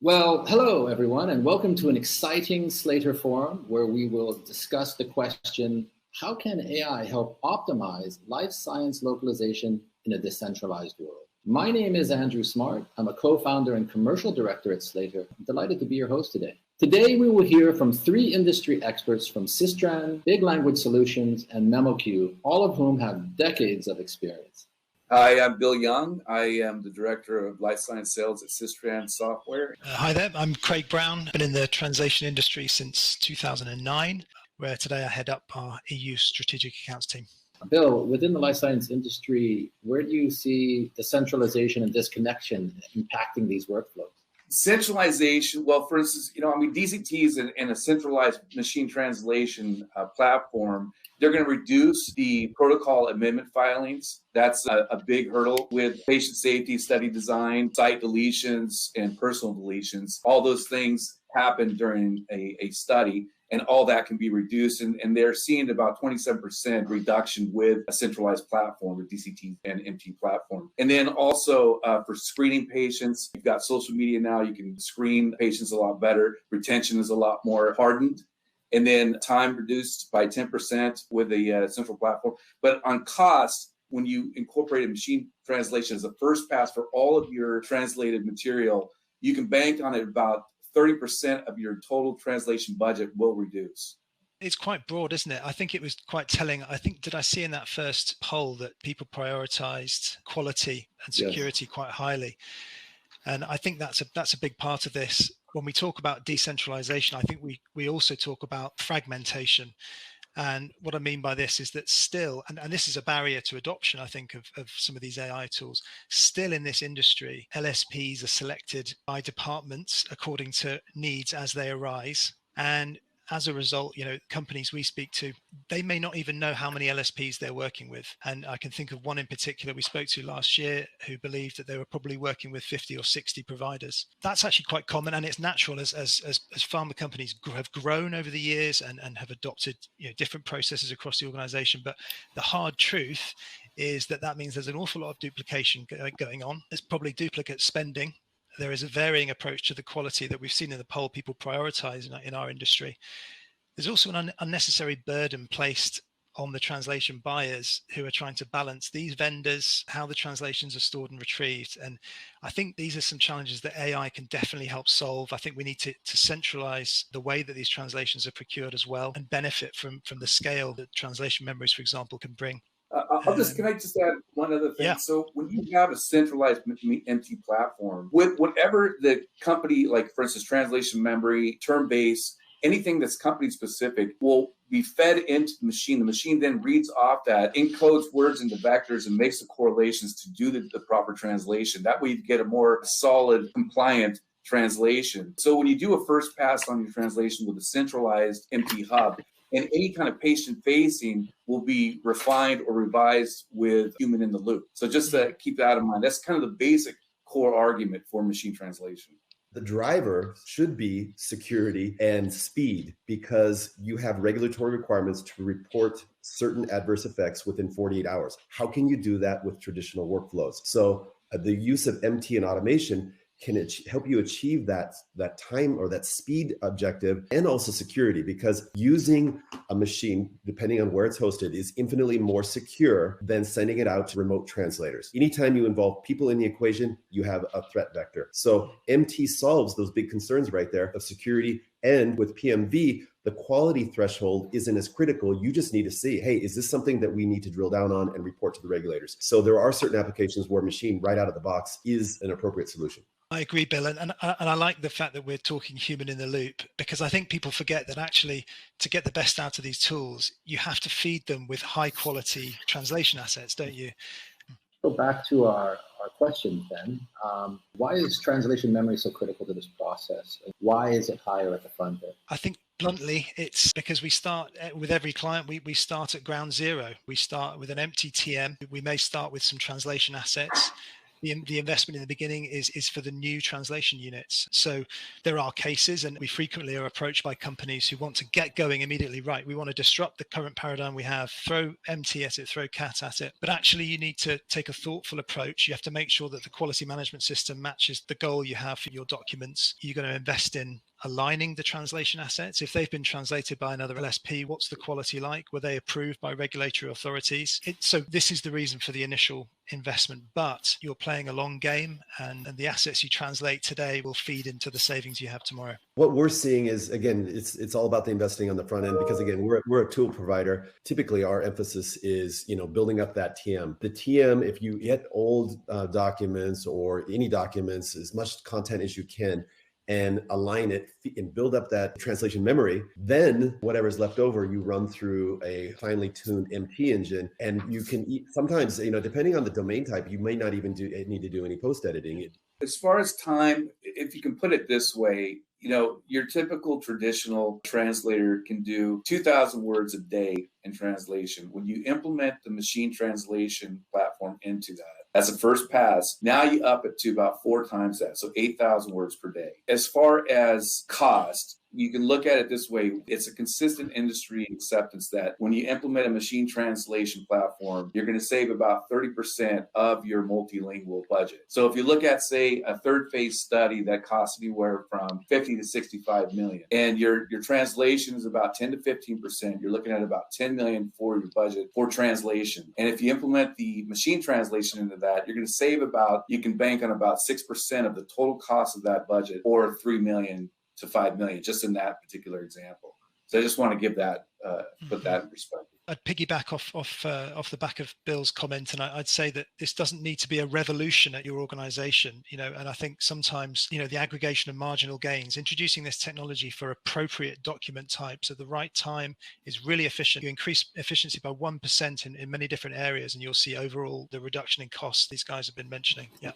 Well, hello everyone, and welcome to an exciting Slater forum where we will discuss the question, how can AI help optimize life science localization in a decentralized world? My name is Andrew Smart. I'm a co-founder and commercial director at Slater. I'm delighted to be your host today. Today, we will hear from three industry experts from SYSTRAN, Big Language Solutions, and MemoQ, all of whom have decades of experience. Hi, I'm Bill Young. I am the Director of Life Science Sales at SYSTRAN Software. Hi there, I'm Craig Brown. Been in the translation industry since 2009, where today I head up our EU strategic accounts team. Bill, within the life science industry, where do you see decentralization and disconnection impacting these workflows? Centralization, well, for instance, DCT is in a centralized machine translation platform. They're going to reduce the protocol amendment filings. That's a big hurdle with patient safety, study design, site deletions, and personal deletions. All those things happen during a study, and all that can be reduced. And they're seeing about 27% reduction with a centralized platform, with DCT and MT platform. And then also for screening patients, you've got social media now. You can screen patients a lot better. Retention is a lot more hardened. And then time reduced by 10% with a central platform. But on cost, when you incorporate a machine translation as a first pass for all of your translated material, you can bank on it about 30% of your total translation budget will reduce. It's quite broad, isn't it? I think it was quite telling. Did I see in that first poll that people prioritized quality and security quite highly? And I think that's a big part of this. When we talk about decentralization, I think we also talk about fragmentation. And what I mean by this is that still, and this is a barrier to adoption, I think, of some of these AI tools, still in this industry, LSPs are selected by departments according to needs as they arise. And as a result, companies we speak to, they may not even know how many LSPs they're working with. And I can think of one in particular we spoke to last year who believed that they were probably working with 50 or 60 providers. That's actually quite common, and it's natural as pharma companies have grown over the years and have adopted different processes across the organization. But the hard truth is that means there's an awful lot of duplication going on. There's probably duplicate spending. There is a varying approach to the quality that we've seen in the poll people prioritize in our industry. There's also an unnecessary burden placed on the translation buyers who are trying to balance these vendors, how the translations are stored and retrieved. And I think these are some challenges that AI can definitely help solve. I think we need to centralize the way that these translations are procured as well, and benefit from the scale that translation memories, for example, can bring. Can I just add one other thing? Yeah. So when you have a centralized MT platform, with whatever the company, like for instance, translation memory, term base, anything that's company specific will be fed into the machine. The machine then reads off that, encodes words into vectors, and makes the correlations to do the proper translation. That way you get a more solid, compliant translation. So when you do a first pass on your translation with a centralized MT hub, and any kind of patient facing will be refined or revised with human in the loop. So just to keep that in mind, that's kind of the basic core argument for machine translation. The driver should be security and speed, because you have regulatory requirements to report certain adverse effects within 48 hours. How can you do that with traditional workflows? So the use of MT and automation can help you achieve that time or that speed objective, and also security, because using a machine, depending on where it's hosted, is infinitely more secure than sending it out to remote translators. Anytime you involve people in the equation, you have a threat vector. So MT solves those big concerns right there of security. And with PMV, the quality threshold isn't as critical. You just need to see, hey, is this something that we need to drill down on and report to the regulators? So there are certain applications where machine right out of the box is an appropriate solution. I agree, Bill. And I like the fact that we're talking human in the loop, because I think people forget that actually to get the best out of these tools, you have to feed them with high quality translation assets, don't you? Go back to our question then. Why is translation memory so critical to this process? Why is it higher at the front end? I think bluntly, it's because we start with every client, we start at ground zero. We start with an empty TM. We may start with some translation assets. The investment in the beginning is for the new translation units. So there are cases, and we frequently are approached by companies who want to get going immediately. Right, we want to disrupt the current paradigm we have, throw MT at it, throw CAT at it. But actually, you need to take a thoughtful approach. You have to make sure that the quality management system matches the goal you have for your documents. You're going to invest in aligning the translation assets. If they've been translated by another LSP, what's the quality like? Were they approved by regulatory authorities? So this is the reason for the initial investment, but you're playing a long game, and the assets you translate today will feed into the savings you have tomorrow. What we're seeing is, again, it's all about the investing on the front end, because again, we're a tool provider. Typically our emphasis is, building up that TM. The TM, if you get old documents or any documents, as much content as you can, and align it and build up that translation memory, then whatever's left over, you run through a finely tuned MT engine, and you can sometimes, depending on the domain type, you may not even need to do any post editing. As far as time, if you can put it this way, your typical traditional translator can do 2,000 words a day in translation. When you implement the machine translation platform into that, as a first pass, now you up it to about 4 times that, so 8,000 words per day. As far as cost, you can look at it this way. It's a consistent industry acceptance that when you implement a machine translation platform, you're going to save about 30% of your multilingual budget. So if you look at, say, a third phase study that costs anywhere from 50 to 65 million, and your translation is about 10 to 15%, you're looking at about 10 million for your budget for translation. And if you implement the machine translation into that, you're going to save you can bank on about 6% of the total cost of that budget, or 3 million to 5 million, just in that particular example. So I just want to give that, put that in perspective. I'd piggyback off the back of Bill's comment, and I'd say that this doesn't need to be a revolution at your organization, and I think sometimes, the aggregation of marginal gains, introducing this technology for appropriate document types at the right time is really efficient. You increase efficiency by 1% in many different areas, and you'll see overall the reduction in costs these guys have been mentioning. Yeah.